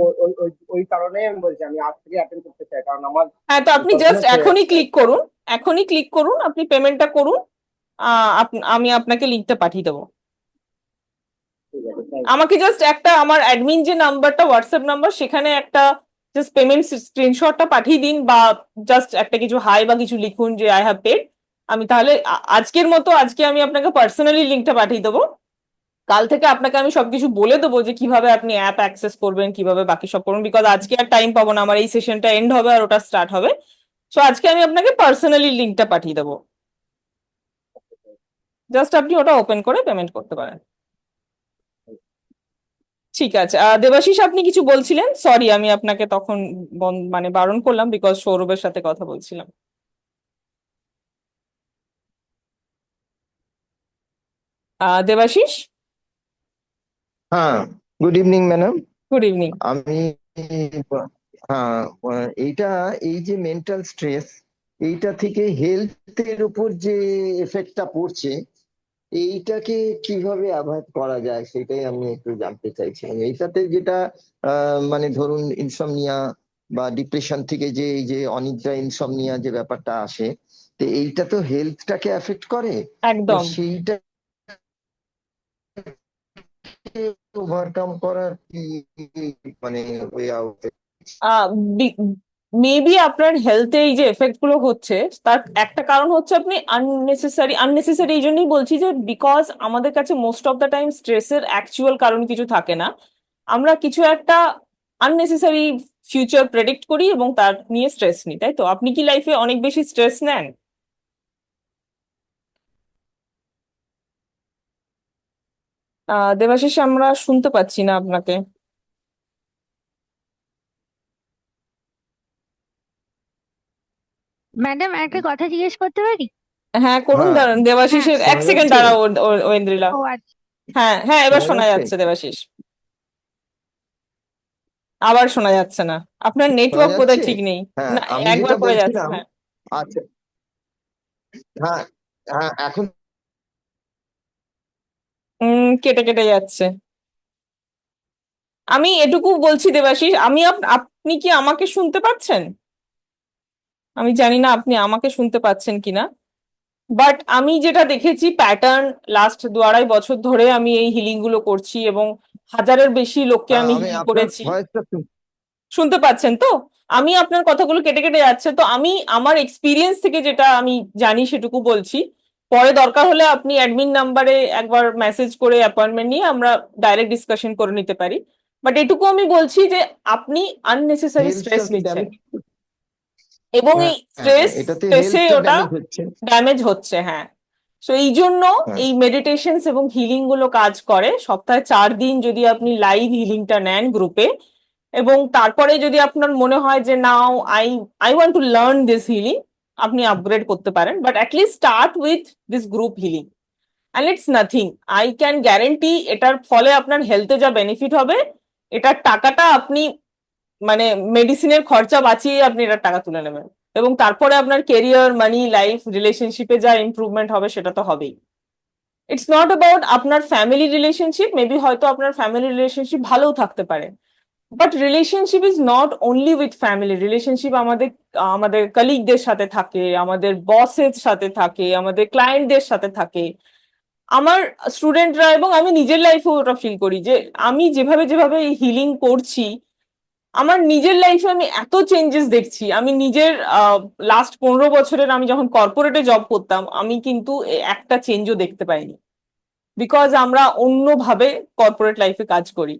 ওই কারণে আমি বলছি আমি আজ থেকে অ্যাটেন্ড করতে চাই, কারণ আমার হ্যাঁ, তো আপনি ততক্ষণে জাস্ট ছে- এখনই ক্লিক করুন, এখনই ক্লিক করুন, আপনি পেমেন্টটা করুন। আমি আপনাকে লিঙ্কটা পাঠিয়ে দেবো। ঠিক আছে, thank you. আমাকে জাস্ট একটা আমার অ্যাডমিন যে নাম্বারটা হোয়াটসঅ্যাপ নাম্বার, সেখানে একটা জাস্ট পেমেন্ট স্ক্রিনশটটা পাঠিয়ে দিন, বা জাস্ট একটা কিছু হাই বা কিছু লিখুন যে আই হ্যাভ পেড। আমি তাহলে আজকের মতো আজকে আমি আপনাকে পার্সোনালি লিঙ্কটা পাঠিয়ে দেবো। কাল থেকে আপনাকে আমি সবকিছু বলে দেবো যে কিভাবে আপনি অ্যাপ অ্যাক্সেস করবেন, কিভাবে বাকি সব করবেন, বিকজ আজকে আর টাইম পাবো না, আমার এই সেশনটা এন্ড হবে আর ওটা স্টার্ট হবে। সো আজকে আমি আপনাকে পার্সোনালি লিঙ্কটা পাঠিয়ে দেবো, জাস্ট আপনি ওটা ওপেন করে পেমেন্ট করতে পারেন। ঠিক আছে, দেবাশিস আপনি কিছু বলছিলেন, সরি আমি আপনাকে তখন মানে বারণ করলাম বিকজ সৌরভের সাথে কথা বলছিলাম। দেবাশিস, হ্যাঁ, good evening madam. Good evening. আমি হ্যাঁ, এইটা এই যে মেন্টাল স্ট্রেস, এইটা থেকে হেলথের উপর যে এফেক্টটা পড়ছে, এইটাকে কিভাবে অ্যাভয়েড করা যায় সেটাই আমি একটু জানতে চাইছিলাম। এইটাতে যেটা মানে ধরুন ইনসমনিয়া বা ডিপ্রেশন থেকে যে এই যে অনিদ্রা ইনসমনিয়া যে ব্যাপারটা আসে, তো এইটা তো হেলথটাকে এফেক্ট করে। তো একদম। সেইটা ওভারকাম করার কি মানে ওয়ে আউট? মেবি আপনার হেলথে এই যে এফেক্ট গুলো হচ্ছে, তার একটা কারণ হচ্ছে আপনি আননেসেসারি এই জন্যই বলছি যে বিকজ আমাদের কাছে মোস্ট অফ দ্য টাইম স্ট্রেসের অ্যাকচুয়াল কারণ কিছু থাকে না। আমরা কিছু একটা আননেসেসারি ফিউচার প্রেডিক্ট করি এবং তার নিয়ে স্ট্রেস নিই, তাই তো? আপনি কি লাইফে অনেক বেশি স্ট্রেস নেন? দেবাশিস, আমরা শুনতে পাচ্ছি না আপনাকে। ম্যাডাম একটা কথা জিজ্ঞেস করতে পারি? হ্যাঁ করুন, হ্যাঁ, দাঁড়ান হ্যাঁ। দেবাশিসের এক শোনা সেকেন্ড যাচ্ছে? দাঁড়াও ঐন্দ্রিলা। ও আচ্ছা। হ্যাঁ হ্যাঁ, এবার শোনা শোনা যাচ্ছে? যাচ্ছে দেবাশিস, আবার শোনা যাচ্ছে না। আপনার শোনা নেটওয়ার্ক বোধহয় যাচ্ছে? ঠিক নেই। হ্যাঁ, না, আমি একবার যেটা করে যাচ্ছে, বলছিলাম। হ্যাঁ। আচ্ছা, হ্যাঁ, হ্যাঁ, এখন কেটে কেটে যাচ্ছে। আমি এটুকু বলছি দেবাশিস, আপনি কি আমাকে শুনতে পাচ্ছেন? আমি জানি না আপনি আমাকে শুনতে পাচ্ছেন কিনা, বাট আমি যেটা দেখেছি প্যাটার্ন, লাস্ট 2-2.5 বছর ধরে আমি এই হিলিং গুলো করছি এবং হাজারের বেশি লোককে হ্যাঁ, আমি আমি হিল আপনার করেছি। ভয়েসটা শুনতে পাচ্ছেন তো? আমি আপনার কথাগুলো কেটে কেটে যাচ্ছে, তো আমি আমার এক্সপিরিয়েন্স থেকে যেটা আমি জানি সেটুকু বলছি। পরে দরকার হলে আপনি অ্যাডমিন নাম্বারে একবার মেসেজ করে অ্যাপয়েন্টমেন্ট নিয়ে আমরা ডাইরেক্ট ডিসকাশন করে নিতে পারি। বাট এটুকু আমি বলছি যে আপনি আননেসেসারি স্ট্রেস হেলথটা নিচ্ছেন ড্যামেজ। এবং হ্যাঁ, এই হ্যাঁ, এটাতে স্ট্রেসে হেলথটা ওটা ড্যামেজ হচ্ছে। ড্যামেজ হচ্ছে, হ্যাঁ। তো এই জন্য হ্যাঁ, এই মেডিটেশনস এবং হিলিং গুলো কাজ করে। সপ্তাহে 4 দিন যদি আপনি লাইভ হিলিংটা নেন গ্রুপে, এবং তারপরে যদি আপনার মনে হয় যে now I I want to learn this healing, আপনি আপগ্রেড করতে পারেন, but at least start with this group healing. And it's nothing, I can guarantee এটার ফলে আপনার হেলথে যা বেনিফিট হবে, এটার টাকাটা আপনি মানে মেডিসিনের খরচা বাঁচিয়ে আপনি এটার টাকা তুলে নেবেন, এবং তারপরে আপনার কেরিয়ার, মানি, লাইফ, রিলেশনশিপে যা ইমপ্রুভমেন্ট হবে সেটা তো হবেই। ইটস নট অ্যাবাউট আপনার ফ্যামিলি রিলেশনশিপ, মেবি হয়তো আপনার ফ্যামিলি রিলেশনশিপ ভালোও থাকতে পারে, but relationship is not only with family. Relationship আমাদের আমাদের কলিগদের সাথে থাকে, আমাদের বসের সাথে থাকে, আমাদের ক্লায়েন্টদের সাথে থাকে, আমার স্টুডেন্টরা, এবং আমি নিজের লাইফেও ওটা ফিল করি যে আমি যেভাবে যেভাবে হিলিং করছি, আমার নিজের লাইফে আমি এত চেঞ্জেস দেখছি। আমি নিজের লাস্ট 15 বছরের আমি যখন কর্পোরেটে জব করতাম, আমি কিন্তু একটা চেঞ্জও দেখতে পাইনি, বিকজ আমরা অন্যভাবে কর্পোরেট লাইফে কাজ করি।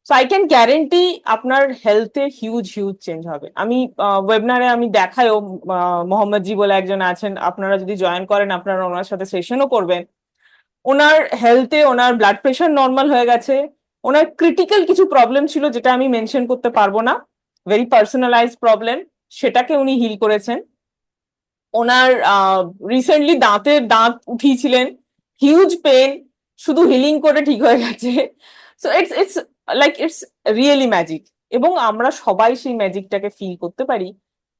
সো আই ক্যান গ্যারেন্টি আপনার হেলথে হিউজ হিউজ চেঞ্জ হবে। আমি ওয়েবিনারে আমি দেখাইও, মোহাম্মদ জি বলে একজন আছেন, আপনারা যদি জয়েন করেন আপনারা ওনার সাথে সেশনও করবেন। ওনার হেলথে ওনার ব্লাড প্রেশার নর্মাল হয়ে গেছে, ওনার ক্রিটিক্যাল কিছু প্রবলেম ছিল যেটা আমি মেনশন করতে পারবো না, ভেরি পার্সোনালাইজ প্রবলেম, সেটাকে উনি হিল করেছেন। ওনার রিসেন্টলি দাঁত উঠিয়েছিলেন, হিউজ পেন, শুধু হিলিং করে ঠিক হয়ে গেছে। So it's like it's really magic, এবং আমরা সবাই সেই ম্যাজিকটাকে ফিল করতে পারি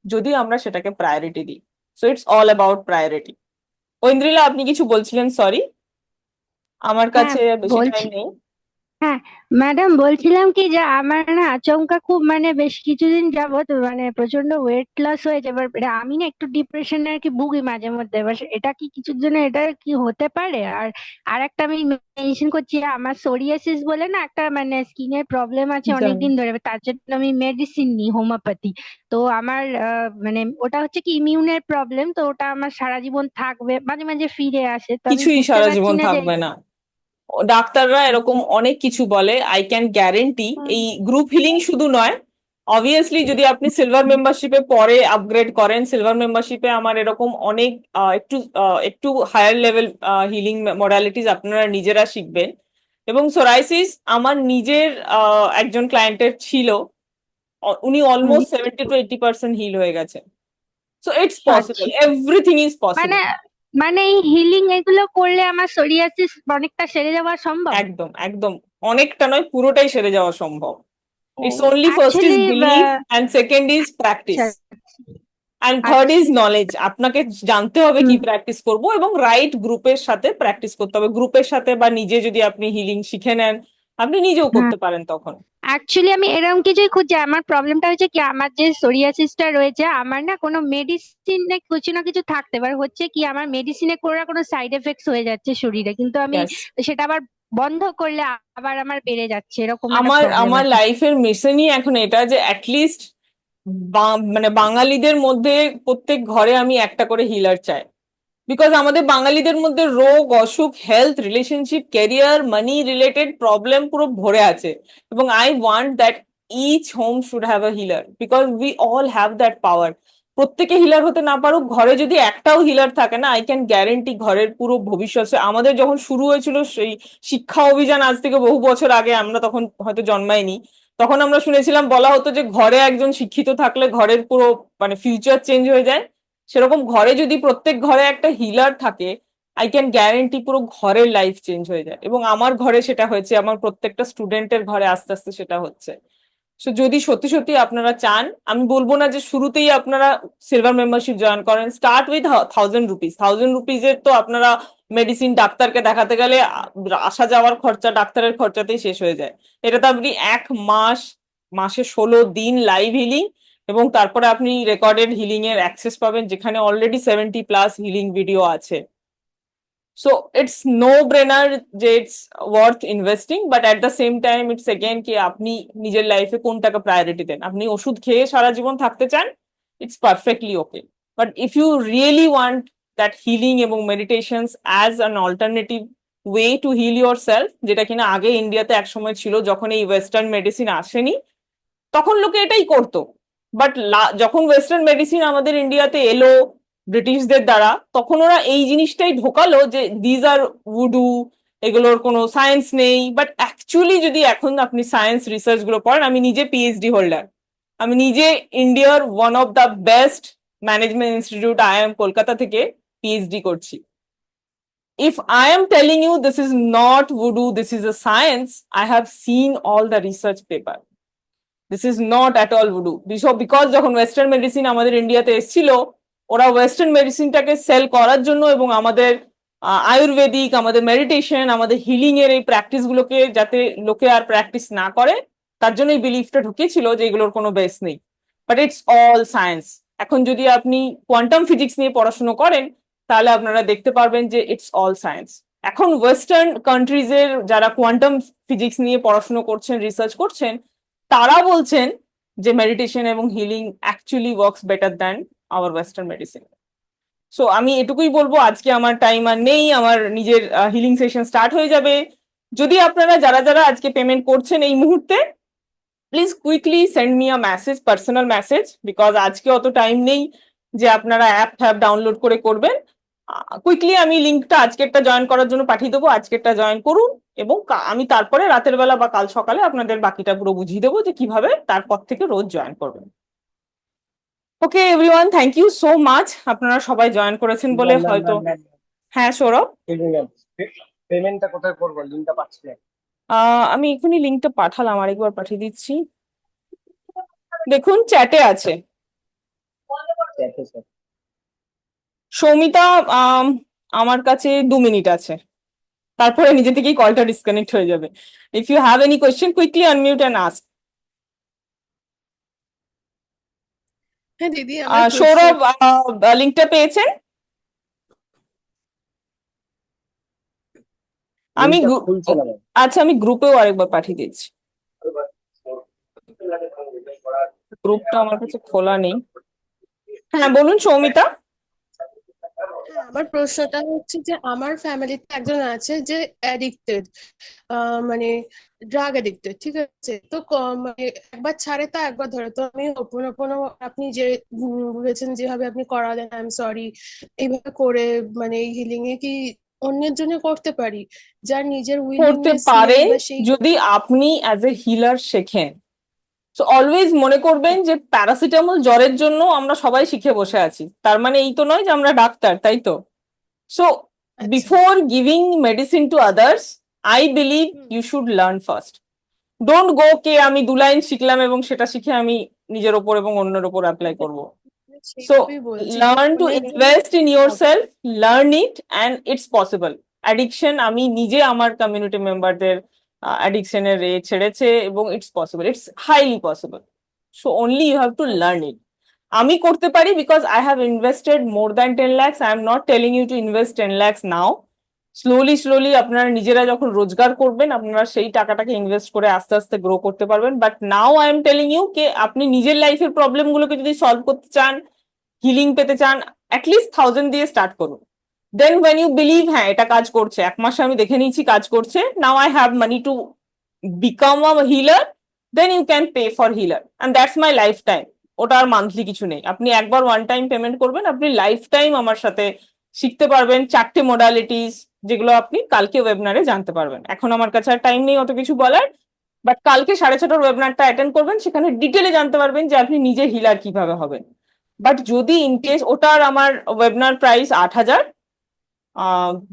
যদি আমরা সেটাকে প্রায়োরিটি দিই। So it's all about priority. Aindrila, আপনি কিছু বলছিলেন, সরি, আমার হ্যাঁ কাছে বেশি বলছি। টাইম নেই। হ্যাঁ ম্যাডাম, বলছিলাম কি যে আমার না আচমকা খুব মানে বেশ কিছুদিন যাবত মানে প্রচন্ড ওয়েট লস হয়েছে। এবার আমি না একটু ডিপ্রেশনে আর কি ভুগি মাঝে মধ্যে। এবার এটা কি কিছুর জন্য এটা কি হতে পারে? আর আর একটা আমি মেনশন করছি, আমার সোরিয়াসিস বলে না একটা মানে স্কিনের প্রবলেম আছে জানি। অনেকদিন ধরে। এবার তার জন্য আমি মেডিসিন নিই, হোমিওপ্যাথি। তো আমার মানে ওটা হচ্ছে কি ইমিউনের প্রবলেম, তো ওটা আমার সারা জীবন থাকবে, মাঝে মাঝে ফিরে আসে। তো আমি কিছুই বুঝতে সারা পারছি জীবন না যে থাকবে না, ডাক্তাররা এরকম অনেক কিছু বলে। আই ক্যান গ্যারেন্টি এই গ্রুপ হিলিং শুধু নয়, অবভিয়াসলি যদি আপনি সিলভার মেম্বারশিপে পরে আপগ্রেড করেন, সিলভার মেম্বারশিপে আমার এরকম অনেক একটু হায়ার লেভেল হিলিং মডালিটিস আপনারা নিজেরা শিখবেন। এবং সোরাইসিস আমার নিজের একজন ক্লায়েন্টের ছিল, উনি অলমোস্ট 70 to 80% হিল হয়ে গেছে। সো ইটস পসিবল, আচ্ছা, এভরিথিং ইজ মানে পসিবল। মানে এই হিলিং এগুলো করলে আমার সোরিয়াসিস অনেকটা সেরে যাওয়া সম্ভব? একদম একদম, অনেকটা নয়, পুরোটাই সেরে যাওয়া সম্ভব। It's only first is actually belief and second is আচ্ছা practice and third আচ্ছা। is knowledge. আপনাকে জানতে হবে কি প্র্যাকটিস করব, এবং রাইট গ্রুপের সাথে প্র্যাকটিস করতে হবে। গ্রুপের সাথে বা নিজে যদি আপনি হিলিং শিখে নেন, আপনি নিজেও করতে পারেন তখন। অ্যাকচুয়ালি আমি এরকম কিছুই খুঁজছি। আমার প্রবলেমটা হচ্ছে কি, আমার যে সোরিয়াসিসটা রয়েছে, আমার না কোনো মেডিসিনে কিছু না কিছু থাকতে, এবার হচ্ছে কি আমার মেডিসিনে কোনো না কোনো সাইড এফেক্টস হয়ে যাচ্ছে শরীরে, কিন্তু আমি Yes. সেটা আবার বন্ধ করলে আবার আমার বেড়ে যাচ্ছে, এরকম একটা আমার প্রবলেম আমার আছে। লাইফের মিশনই এখন এটা যে অ্যাটলিস্ট মানে বাঙালিদের মধ্যে প্রত্যেক ঘরে আমি একটা করে হিলার চাই। বিকজ আমাদের বাঙালিদের মধ্যে রোগ, অসুখ, health, relationship, career, money related problem পুরো ভরে আছে, এবং I want that each home should have a healer, because we all have that power. প্রত্যেকে হিলার হতে না পারুক, ঘরে যদি একটাও হিলার থাকে না, আই ক্যান গ্যারেন্টি ঘরের পুরো ভবিষ্যৎ। আমাদের যখন শুরু হয়েছিল সেই শিক্ষা অভিযান, আজ থেকে বহু বছর আগে, আমরা তখন হয়তো জন্মাইনি, তখন আমরা শুনেছিলাম, বলা হতো যে ঘরে একজন শিক্ষিত থাকলে ঘরের পুরো মানে ফিউচার চেঞ্জ হয়ে যায়। সেরকম ঘরে যদি প্রত্যেক ঘরে একটা হিলার থাকে, আই ক্যান গ্যারেন্টি পুরো ঘরের লাইফ চেঞ্জ হয়ে যায়। এবং আমার ঘরে সেটা হয়েছে, আমার প্রত্যেকটা স্টুডেন্টের ঘরে আস্তে আস্তে সেটা হচ্ছে। সো যদি সত্যি সত্যি আপনারা চান, আমি বলবো না যে শুরুতেই আপনারা সিলভার মেম্বারশিপ জয়েন করেন, স্টার্ট উইথ 1000 রুপিস। 1000 রুপিসের তো আপনারা মেডিসিন, ডাক্তারকে দেখাতে গেলে আসা যাওয়ার খরচা, ডাক্তারের খরচাতেই শেষ হয়ে যায়। এটা তো আপনি 1 মাস, মাসে 16 দিন লাইভ হিলিং, এবং তারপরে আপনি রেকর্ডেড হিলিং এর অ্যাক্সেস পাবেন, যেখানে অলরেডি 70+ হিলিং ভিডিও আছে। সো ইটস নো ব্রেনার যে it's worth investing, but at the same time it's again কি আপনি নিজের লাইফে কোনটাকে প্রায়োরিটি দেন। আপনি ওষুধ খেয়ে সারা জীবন থাকতে চান, it's perfectly okay. But if you really want that healing এবং meditations as an alternative way to heal yourself, যেটা কিনা আগে ইন্ডিয়াতে একসময় ছিল যখন এই ওয়েস্টার্ন মেডিসিন আসেনি, তখন লোকে এটাই করতো। বাট যখন ওয়েস্টার্ন মেডিসিন আমাদের ইন্ডিয়াতে এলো ব্রিটিশদের দ্বারা, তখন ওরা এই জিনিসটাই ঢোকালো যে দিজ আর উডু, এগুলোর কোনো সায়েন্স নেই। বাট অ্যাকচুয়ালি যদি এখন আপনি সায়েন্স রিসার্চ গুলো পড়েন, আমি নিজে পিএইচডি হোল্ডার, আমি নিজে ইন্ডিয়ার one of the best management institute IIM Kolkata থেকে পিএইচডি করছি। If I am telling you this is not voodoo, this is a science, I have seen all the research paper. This is not at all voodoo. Because যখন ওয়েস্টার্ন মেডিসিন আমাদের ইন্ডিয়াতে এসেছিল, ওরা ওয়েস্টার্ন মেডিসিনটাকে সেল করার জন্য এবং আমাদের আয়ুর্বেদিক, আমাদের মেডিটেশন, আমাদের হিলিং এর এই প্র্যাকটিস গুলোকে যাতে লোকে আর প্র্যাকটিস না করে, তার জন্য এই বিলিফটা ঢুকেছিল যে এগুলোর কোনো বেস নেই। But it's all science. এখন যদি আপনি কোয়ান্টাম ফিজিক্স নিয়ে পড়াশোনা করেন, তাহলে আপনারা দেখতে পারবেন যে ইটস অল সায়েন্স। এখন ওয়েস্টার্ন কান্ট্রিজের যারা কোয়ান্টাম ফিজিক্স নিয়ে পড়াশোনা করছেন, রিসার্চ করছেন, তারা বলছেন যে মেডিটেশন এবং healing actually works better than our western medicine. So আমি এটুকুই বলবো, আজকে আমার টাইম আর নেই, আমার নিজের হিলিং সেশন স্টার্ট হয়ে যাবে। যদি আপনারা যারা যারা আজকে পেমেন্ট করছেন এই মুহূর্তে, please quickly send me a message, personal message, because আজকে অত টাইম নেই যে আপনারা অ্যাপ ডাউনলোড করে করবেন। কুইকলি আমি লিঙ্কটা আজকেরটা জয়েন করার জন্য পাঠিয়ে দেবো, আজকেরটা জয়েন করুন এবং আমি তারপরে রাতের বেলা বা কাল সকালে আপনাদের বাকিটা পুরো বুঝিয়ে দেবো যে কিভাবে তারপর থেকে রোজ জয়েন করবেন। Okay everyone, thank you so much, আপনারা সবাই জয়েন করেছেন বলে হয়তো। হ্যাঁ সৌরভ, পেমেন্টটা কোথায় করবো? লিঙ্কটা পাচ্ছি না। আমি এখনই লিঙ্কটা পাঠালাম, আরেকবার পাঠিয়ে দিচ্ছি, দেখুন চ্যাটে আছে। সৌমিতা, আমার কাছে 2 মিনিট আছে, তারপরে নিজে থেকেই কলটা ডিসকানেক্ট হয়ে যাবে। If you have any question quickly unmute and ask. হ্যাঁ দিদি, আমার সৌরভ, লিঙ্কটা পেয়েছেন? আমি খুলছে না ম্যাম। আচ্ছা, আমি গ্রুপেও আরেকবার পাঠিয়ে দিচ্ছি, গ্রুপটা আমার কাছে খোলা নেই। হ্যাঁ বলুন সৌমিতা। হ্যাঁ, আমার প্রশ্নটা হচ্ছে যে আমার ফ্যামিলিতে একজন আছে যে অ্যাডিক্টেড, মানে ড্রাগ অ্যাডিক্টেড, ঠিক আছে? তো মানে একবার ছাড়ে তো একবার ধরে, তো আমি ওপনো আপনি যে বলেছেন যেভাবে আপনি করালেন, আই এম সরি, এইভাবে করে মানে এই হিলিং এ কি অন্যের জন্য করতে পারি, যার নিজের করতে উইলিংনেস নেই পারেন বা সেই যদি আপনি অ্যাজ এ হিলার শেখেন। সো অলওয়েজ মনে করবেন যে প্যারাসিটামল জ্বরের জন্য আমরা সবাই শিখে বসে আছি, তার মানে এই তো নয় যে আমরা ডাক্তার, তাই তো? সো আচ্ছা। Before giving medicine to others, I believe you should learn first. Don't go কে আমি 2 লাইন শিখলাম এবং সেটা শিখে আমি নিজের ওপর এবং অন্যের ওপর অ্যাপ্লাই করব। So সেইভাবেই বলছি যে learn to অন্যের invest in yourself, learn it and it's possible. Addiction আমি নিজে আমার কমিউনিটি মেম্বারদের অ্যাডিকশনের ছেড়েছে এবং it's possible, it's highly possible. So only you have to learn it. আমি করতে পারি because I have invested more than 10 lakhs. I am not telling you to invest 10 lakhs now. Slowly আপনারা নিজেরা যখন রোজগার করবেন আপনারা সেই টাকাটাকে ইনভেস্ট করে আস্তে আস্তে গ্রো করতে পারবেন। But now I am telling you কে আপনি নিজের লাইফের প্রবলেম গুলোকে যদি সলভ করতে চান, হিলিং পেতে চান, অ্যাটলিস্ট 1000 দিয়ে স্টার্ট করুন। দেন ওয়েন ইউ বিলিভ হ্যাঁ এটা কাজ করছে, 1 মাসে আমি দেখে নিয়েছি কাজ করছে, now I have money to become a healer, then you can pay for healer and that's my lifetime. ওটা আর মান্থলি কিছু নেই, আপনি একবার ওয়ান টাইম পেমেন্ট করবেন, আপনি লাইফ টাইম আমার সাথে শিখতে পারবেন 4টে মডালিটিস, যেগুলো আপনি কালকে ওয়েবিনারে জানতে পারবেন। এখন আমার কাছে আর টাইম নেই অত কিছু বলার, বাট কালকে 6:30টার ওয়েবিনারটা অ্যাটেন্ড করবেন, সেখানে ডিটেলে জানতে পারবেন যে আপনি নিজে হিলার কিভাবে হবেন। বাট যদি ইন কেস ওটার আমার ওয়েবিনার প্রাইস 8,000,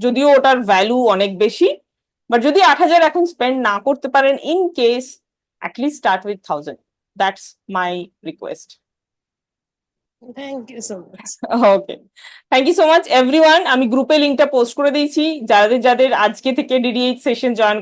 যদিও ওটার ভ্যালু অনেক বেশি, বাট যদি 8,000 এখন স্পেন্ড না করতে পারেন, in case at least start with 1,000, that's my request. Thank you so much. Okay, thank you so much everyone. আমি গ্রুপে লিঙ্কটা পোস্ট করে দিয়েছি, যাদের যাদের আজকে থেকে DDH সেশন জয়েন